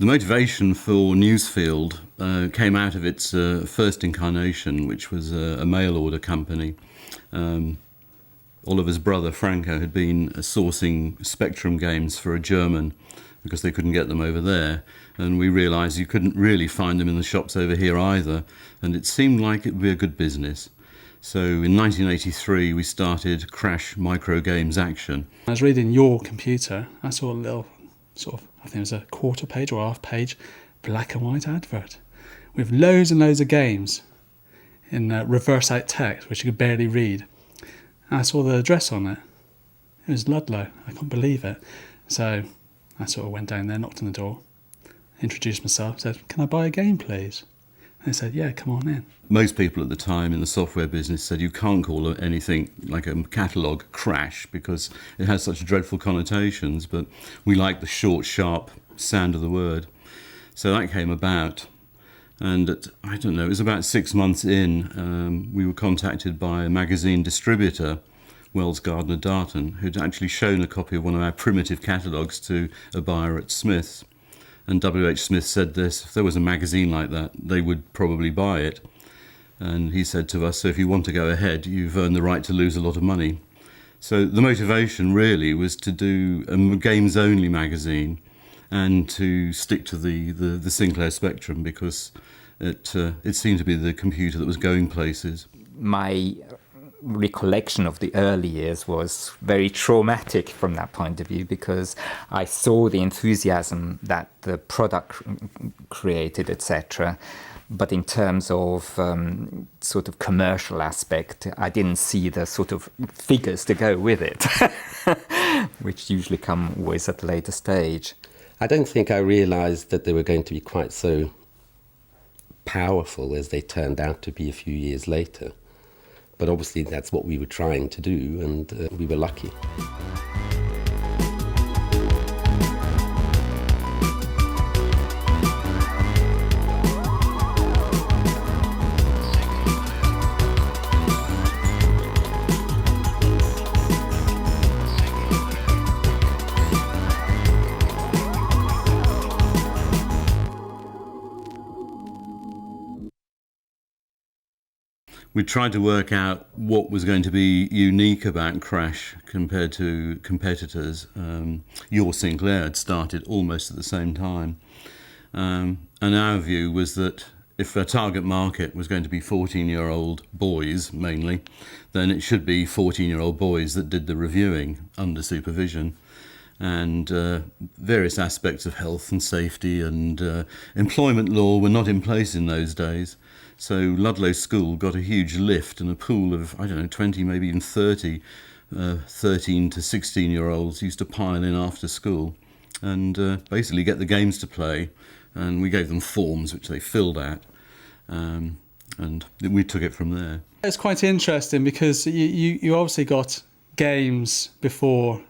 The motivation for Newsfield came out of its first incarnation, which was a mail order company. Oliver's brother, Franco, had been sourcing Spectrum games for a German because they couldn't get them over there. And we realised you couldn't really find them in the shops over here either. And it seemed like it would be a good business. So in 1983, we started Crash Micro Games Action. I was reading your computer. I saw a little I think it was a quarter page or half page black and white advert with loads and loads of games in reverse out text, which you could barely read. And I saw the address on it. It was Ludlow. I couldn't believe it. So I sort of went down there, knocked on the door, introduced myself, said, "Can I buy a game, please?" And they said, "Yeah, come on in." Most people at the time in the software business said you can't call anything like a catalogue Crash because it has such dreadful connotations, but we liked the short, sharp sound of the word. So that came about. And it was about 6 months in, we were contacted by a magazine distributor, Wells Gardner Darton, who'd actually shown a copy of one of our primitive catalogues to a buyer at Smith's. And W.H. Smith said this: if there was a magazine like that, they would probably buy it. And he said to us, "So if you want to go ahead, you've earned the right to lose a lot of money." So the motivation really was to do a games-only magazine and to stick to the Sinclair Spectrum because it seemed to be the computer that was going places. My recollection of the early years was very traumatic from that point of view because I saw the enthusiasm that the product created, etc. But in terms of sort of commercial aspect, I didn't see the sort of figures to go with it, which usually come always at a later stage. I don't think I realised that they were going to be quite so powerful as they turned out to be a few years later. But obviously that's what we were trying to do, and we were lucky. We tried to work out what was going to be unique about Crash compared to competitors. Your Sinclair had started almost at the same time. And our view was that if our target market was going to be 14-year-old boys mainly, then it should be 14-year-old boys that did the reviewing under supervision. And various aspects of health and safety and employment law were not in place in those days. So Ludlow School got a huge lift and a pool of, 20, maybe even 30 13 to 16-year-olds used to pile in after school and basically get the games to play. And we gave them forms which they filled out, and we took it from there. It's quite interesting because you obviously got games before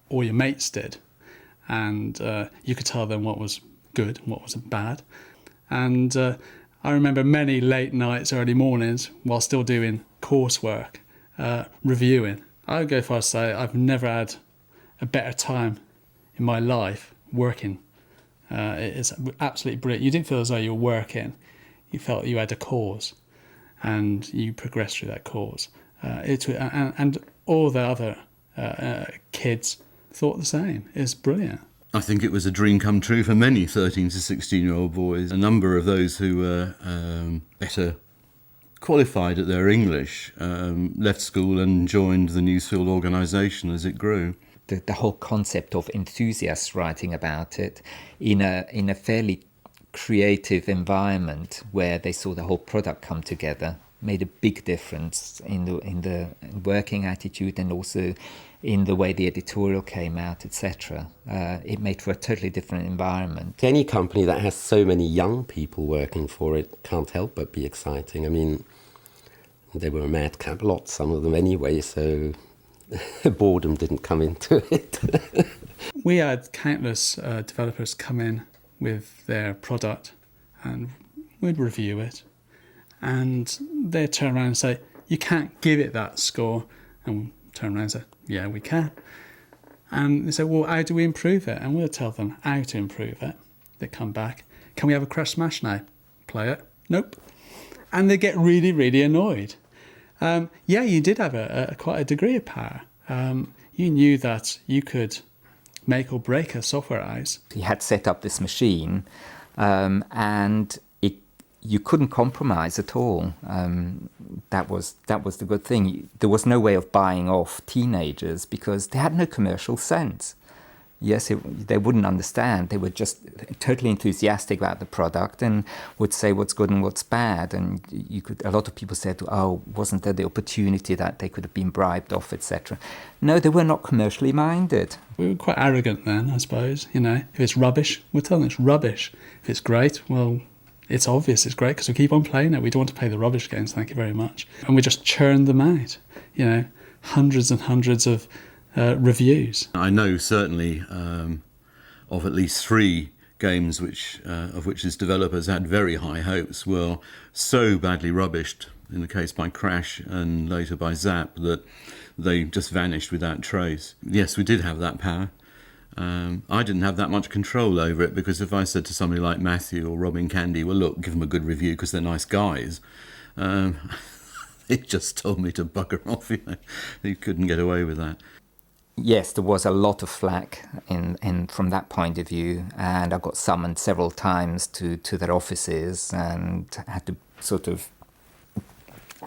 all your mates did, and you could tell them what was good and what was bad. And I remember many late nights, early mornings, while still doing coursework, reviewing. I would go far as to say I've never had a better time in my life working. It's absolutely brilliant. You didn't feel as though you were working. You felt you had a cause, and you progressed through that cause. And all the other kids thought the same. It's brilliant. I think it was a dream come true for many 13 to 16-year-old boys. A number of those who were better qualified at their English left school and joined the Newsfield organisation as it grew. The whole concept of enthusiasts writing about it in a fairly creative environment where they saw the whole product come together made a big difference in the working attitude and also in the way the editorial came out, etc. It made for a totally different environment. Any company that has so many young people working for it can't help but be exciting. I mean, they were a madcap lot, some of them anyway, so boredom didn't come into it. We had countless developers come in with their product and we'd review it, and they'd turn around and say, "You can't give it that score," and we'd turn around and say, "Yeah, we can." And they say, "Well, how do we improve it?" And we'll tell them how to improve it. They come back. Can we have a Crash Smash now? Play it. Nope. And they get really, really annoyed. Yeah, you did have quite a degree of power. You knew that you could make or break a software house. He had set up this machine, and you couldn't compromise at all. That was the good thing. There was no way of buying off teenagers because they had no commercial sense. Yes, they wouldn't understand. They were just totally enthusiastic about the product and would say what's good and what's bad. And a lot of people said, "Oh, wasn't there the opportunity that they could have been bribed off, etc.?" No, they were not commercially minded. We were quite arrogant then, I suppose. If it's rubbish, we're telling them it's rubbish. If it's great, well, it's obvious it's great because we keep on playing it. We don't want to play the rubbish games, thank you very much. And we just churn them out. Hundreds and hundreds of reviews. I know certainly of at least 3 games of which his developers had very high hopes were so badly rubbished, in the case by Crash and later by Zzap, that they just vanished without trace. Yes, we did have that power. I didn't have that much control over it because if I said to somebody like Matthew or Robin Candy, well, look, give them a good review because they're nice guys, they just told me to bugger off. You couldn't get away with that. Yes, there was a lot of flack in from that point of view, and I got summoned several times to their offices and had to sort of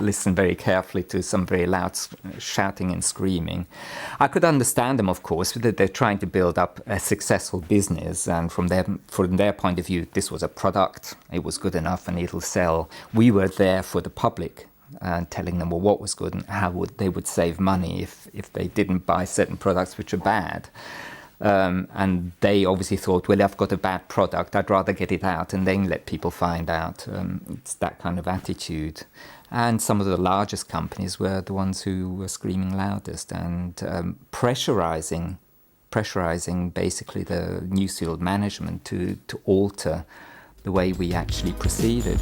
listen very carefully to some very loud shouting and screaming. I could understand them, of course, that they're trying to build up a successful business, and from their point of view, this was a product, it was good enough and it'll sell. We were there for the public, and telling them what was good and how they would save money if they didn't buy certain products which are bad. And they obviously thought, well, I've got a bad product, I'd rather get it out and then let people find out. It's that kind of attitude. And some of the largest companies were the ones who were screaming loudest and pressurizing basically the Newsfield management to alter the way we actually proceeded.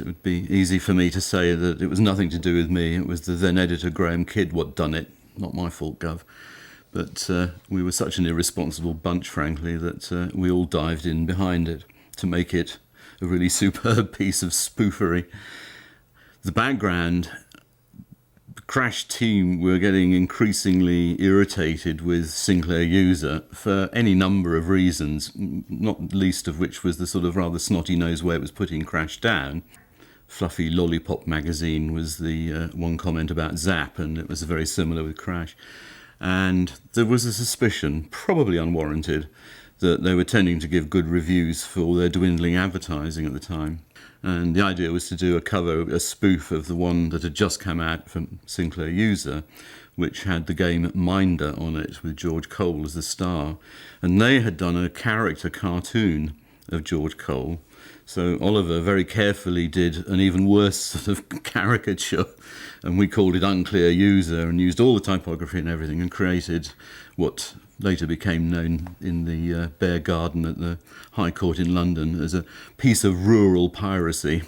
It would be easy for me to say that it was nothing to do with me. It was the then editor Graham Kidd what done it. Not my fault, Gov. But we were such an irresponsible bunch, frankly, that we all dived in behind it to make it a really superb piece of spoofery. The background, the Crash team were getting increasingly irritated with Sinclair User for any number of reasons, not least of which was the sort of rather snotty-nosed way it was putting Crash down. Fluffy Lollipop magazine was the one comment about Zzap, and it was very similar with Crash. And there was a suspicion, probably unwarranted, that they were tending to give good reviews for all their dwindling advertising at the time. And the idea was to do a spoof of the one that had just come out from Sinclair User, which had the game Minder on it, with George Cole as the star. And they had done a character cartoon of George Cole. So Oliver very carefully did an even worse sort of caricature, and we called it Unclear User, and used all the typography and everything, and created what later became known in the Bear Garden at the High Court in London as a piece of rural piracy.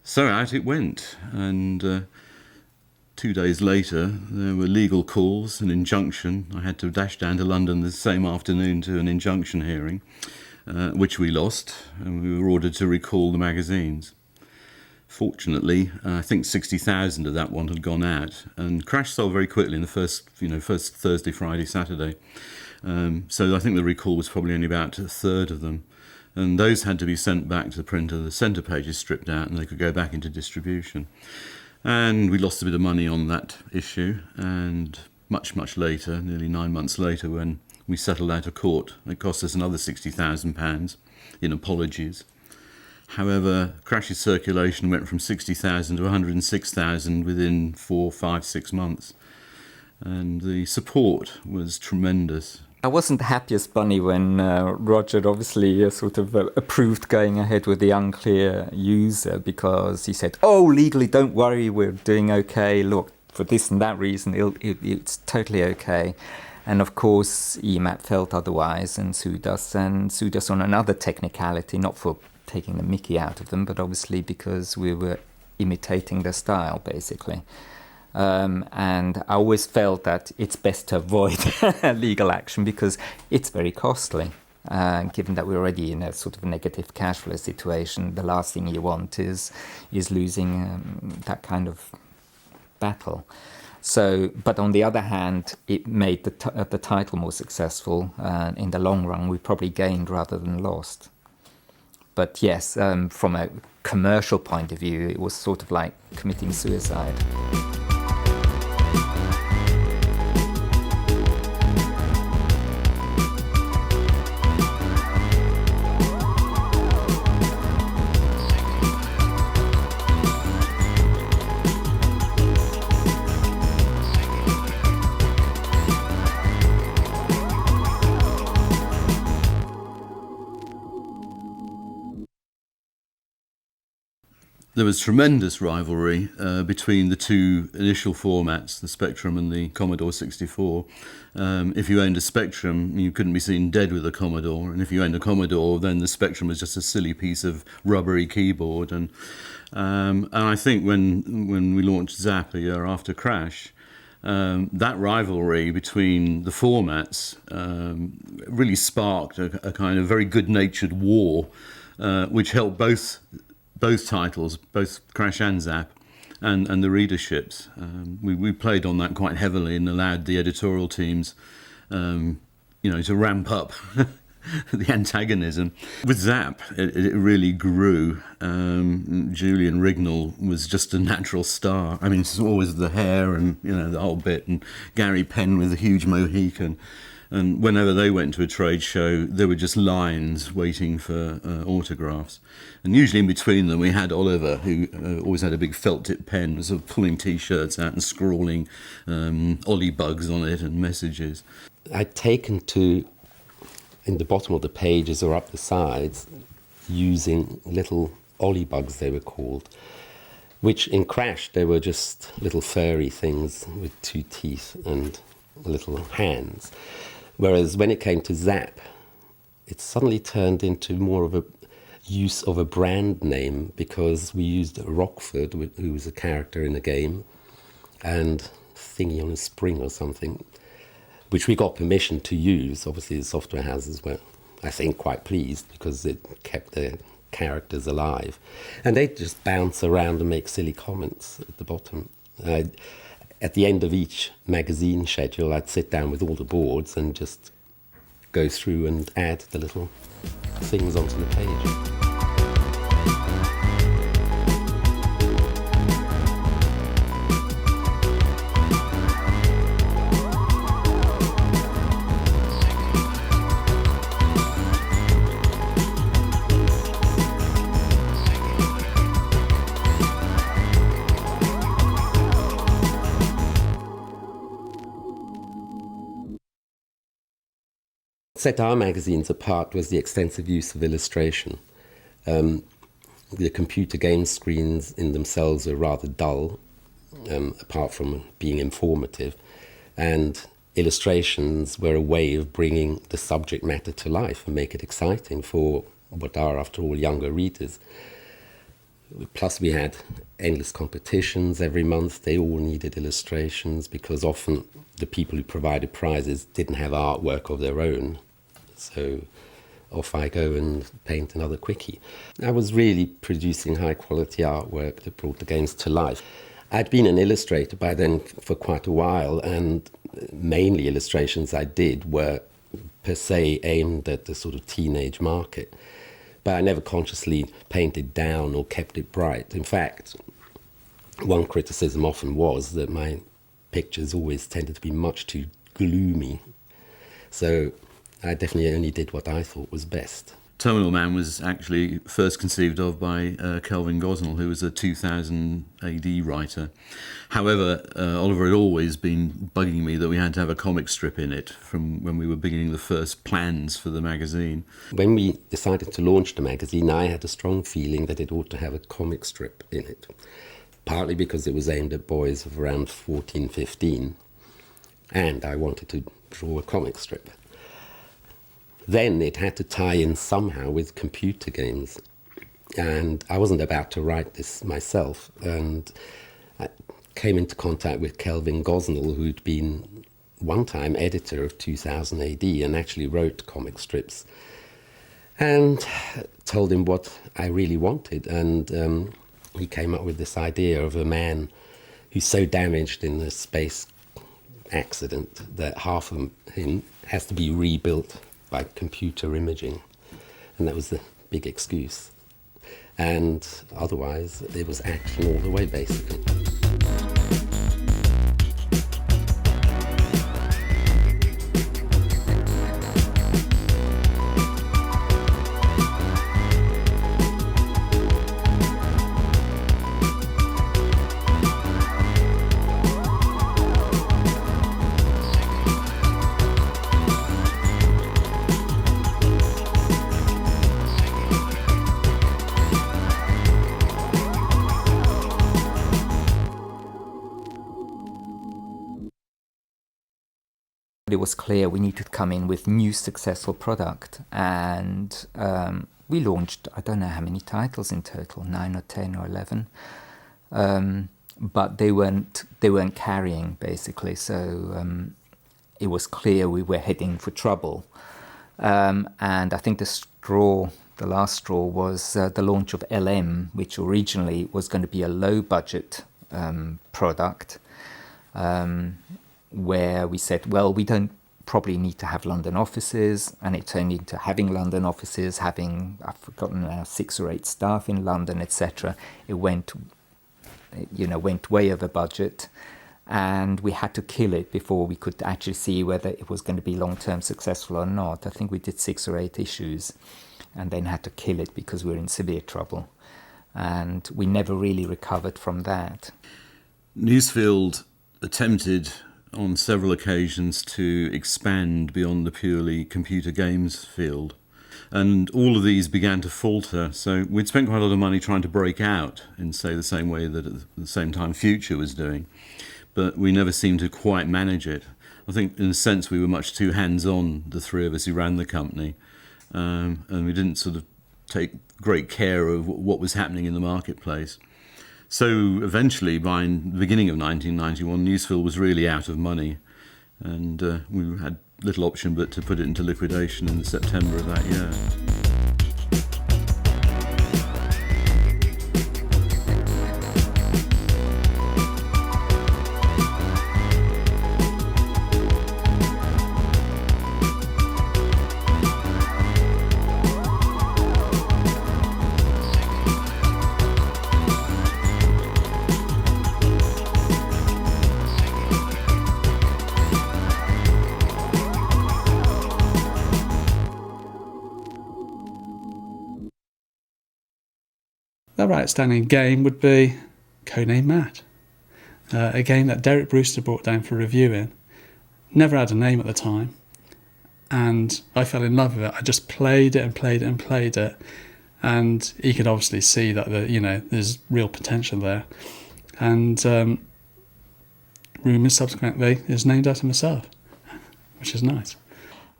So out it went, and 2 days later there were legal calls, an injunction. I had to dash down to London the same afternoon to an injunction hearing, which we lost, and we were ordered to recall the magazines. Fortunately, I think 60,000 of that one had gone out, and Crash sold very quickly in the first Thursday, Friday, Saturday. So I think the recall was probably only about a third of them, and those had to be sent back to the printer. The centre pages stripped out, and they could go back into distribution. And we lost a bit of money on that issue, and much later, nearly 9 months later, when we settled out of court, it cost us another £60,000 in apologies. However, Crash's circulation went from 60,000 to 106,000 within 4, 5, 6 months. and the support was tremendous. I wasn't the happiest bunny when Roger obviously sort of approved going ahead with the Unclear User, because he said, "Oh, legally, don't worry, we're doing okay. Look, for this and that reason, it's totally okay." And of course, EMAP felt otherwise and sued us on another technicality, not for taking the mickey out of them, but obviously because we were imitating their style, basically. And I always felt that it's best to avoid legal action because it's very costly. Given that we're already in a sort of negative cash flow situation, the last thing you want is losing that kind of battle. So, but on the other hand, it made the title more successful. In the long run, we probably gained rather than lost. But yes, from a commercial point of view, it was sort of like committing suicide. There was tremendous rivalry between the two initial formats, the Spectrum and the Commodore 64. If you owned a Spectrum, you couldn't be seen dead with a Commodore, and if you owned a Commodore, then the Spectrum was just a silly piece of rubbery keyboard. And I think when we launched Zzap a year after Crash, that rivalry between the formats really sparked a kind of very good-natured war, which helped both titles, both Crash and Zzap, and the readerships. We played on that quite heavily and allowed the editorial teams, to ramp up the antagonism. With Zzap, it really grew. Julian Rignall was just a natural star. I mean, it's always the hair and the whole bit, and Gary Penn with a huge Mohican. And whenever they went to a trade show, there were just lines waiting for autographs. And usually in between them, we had Oliver, who always had a big felt-tip pen, sort of pulling T-shirts out and scrawling Ollie bugs on it and messages. I'd taken to, in the bottom of the pages or up the sides, using little Ollie bugs, they were called, which in Crash, they were just little furry things with 2 teeth and little hands. Whereas when it came to Zzap, it suddenly turned into more of a use of a brand name, because we used Rockford, who was a character in the game, and Thingy on a Spring or something, which we got permission to use. Obviously the software houses were, I think, quite pleased because it kept their characters alive. And they'd just bounce around and make silly comments at the bottom. At the end of each magazine schedule, I'd sit down with all the boards and just go through and add the little things onto the page. Set our magazines apart was the extensive use of illustration. The computer game screens in themselves are rather dull, apart from being informative, and illustrations were a way of bringing the subject matter to life and make it exciting for what are, after all, younger readers. Plus we had endless competitions every month. They all needed illustrations because often the people who provided prizes didn't have artwork of their own. So off I go and paint another quickie. I was really producing high quality artwork that brought the games to life. I'd been an illustrator by then for quite a while, and mainly illustrations I did were per se aimed at the sort of teenage market. But I never consciously painted down or kept it bright. In fact, one criticism often was that my pictures always tended to be much too gloomy. So I definitely only did what I thought was best. Terminal Man was actually first conceived of by Kelvin Gosnell, who was a 2000 AD writer. However, Oliver had always been bugging me that we had to have a comic strip in it from when we were beginning the first plans for the magazine. When we decided to launch the magazine, I had a strong feeling that it ought to have a comic strip in it, partly because it was aimed at boys of around 14, 15, and I wanted to draw a comic strip. Then it had to tie in somehow with computer games. And I wasn't about to write this myself. And I came into contact with Kelvin Gosnell, who'd been one time editor of 2000 AD and actually wrote comic strips. And told him what I really wanted. And he came up with this idea of a man who's so damaged in a space accident that half of him has to be rebuilt by computer imaging, and that was the big excuse. And otherwise, it was action all the way, basically. It was clear we needed to come in with new successful product, and we launched, I don't know how many titles in total, 9 or 10 or 11, but they weren't carrying, basically, so it was clear we were heading for trouble. And I think the last straw was the launch of LM, which originally was going to be a low budget product, where we said, well, we don't probably need to have London offices, and it turned into having London offices, having, I've forgotten now, 6 or 8 staff in London, etc. It went way over budget, and we had to kill it before we could actually see whether it was going to be long-term successful or not. I think we did 6 or 8 issues, and then had to kill it because we were in severe trouble, and we never really recovered from that. Newsfield attempted on several occasions to expand beyond the purely computer games field. And all of these began to falter. So we'd spent quite a lot of money trying to break out in, say, the same way that at the same time Future was doing. But we never seemed to quite manage it. I think in a sense we were much too hands-on, the three of us who ran the company. And we didn't sort of take great care of what was happening in the marketplace. So eventually, by the beginning of 1991, Newsfield was really out of money, and we had little option but to put it into liquidation in September of that year. Another outstanding game would be Codename Matt, a game that Derek Brewster brought down for reviewing. Never had a name at the time, and I fell in love with it. I just played it and played it and played it, and he could obviously see that there's real potential there. And rumours subsequently is named after myself, which is nice.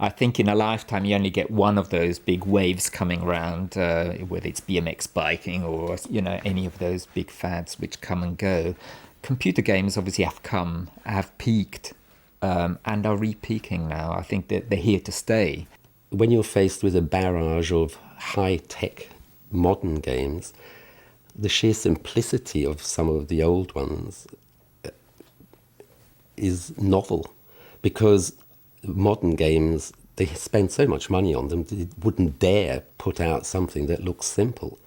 I think in a lifetime you only get one of those big waves coming around, whether it's BMX biking or any of those big fads which come and go. Computer games obviously have peaked, and are re-peaking now. I think that they're here to stay. When you're faced with a barrage of high-tech modern games, the sheer simplicity of some of the old ones is novel, because modern games, they spend so much money on them, they wouldn't dare put out something that looks simple.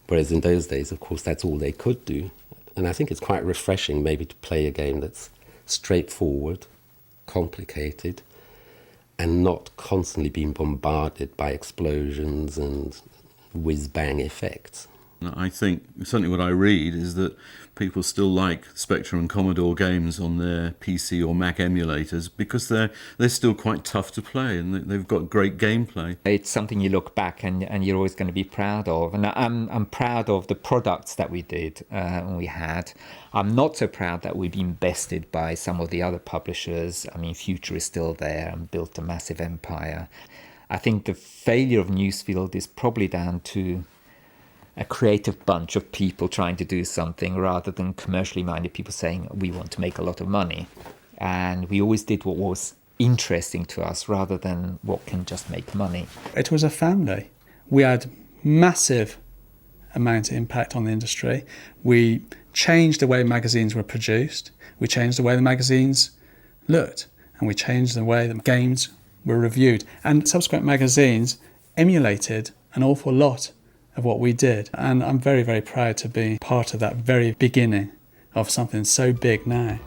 Whereas in those days, of course, that's all they could do. And I think it's quite refreshing maybe to play a game that's straightforward, complicated, and not constantly being bombarded by explosions and whiz-bang effects. I think certainly what I read is that people still like Spectrum and Commodore games on their PC or Mac emulators because they're still quite tough to play and they've got great gameplay. It's something you look back and you're always going to be proud of. And I'm proud of the products that we did and we had. I'm not so proud that we've been bested by some of the other publishers. I mean, Future is still there and built a massive empire. I think the failure of Newsfield is probably down to a creative bunch of people trying to do something rather than commercially minded people saying we want to make a lot of money. And we always did what was interesting to us rather than what can just make money. It was a family. We had massive amount of impact on the industry. We changed the way magazines were produced. We changed the way the magazines looked. And we changed the way the games were reviewed. And subsequent magazines emulated an awful lot of what we did. And I'm very, very proud to be part of that very beginning of something so big now.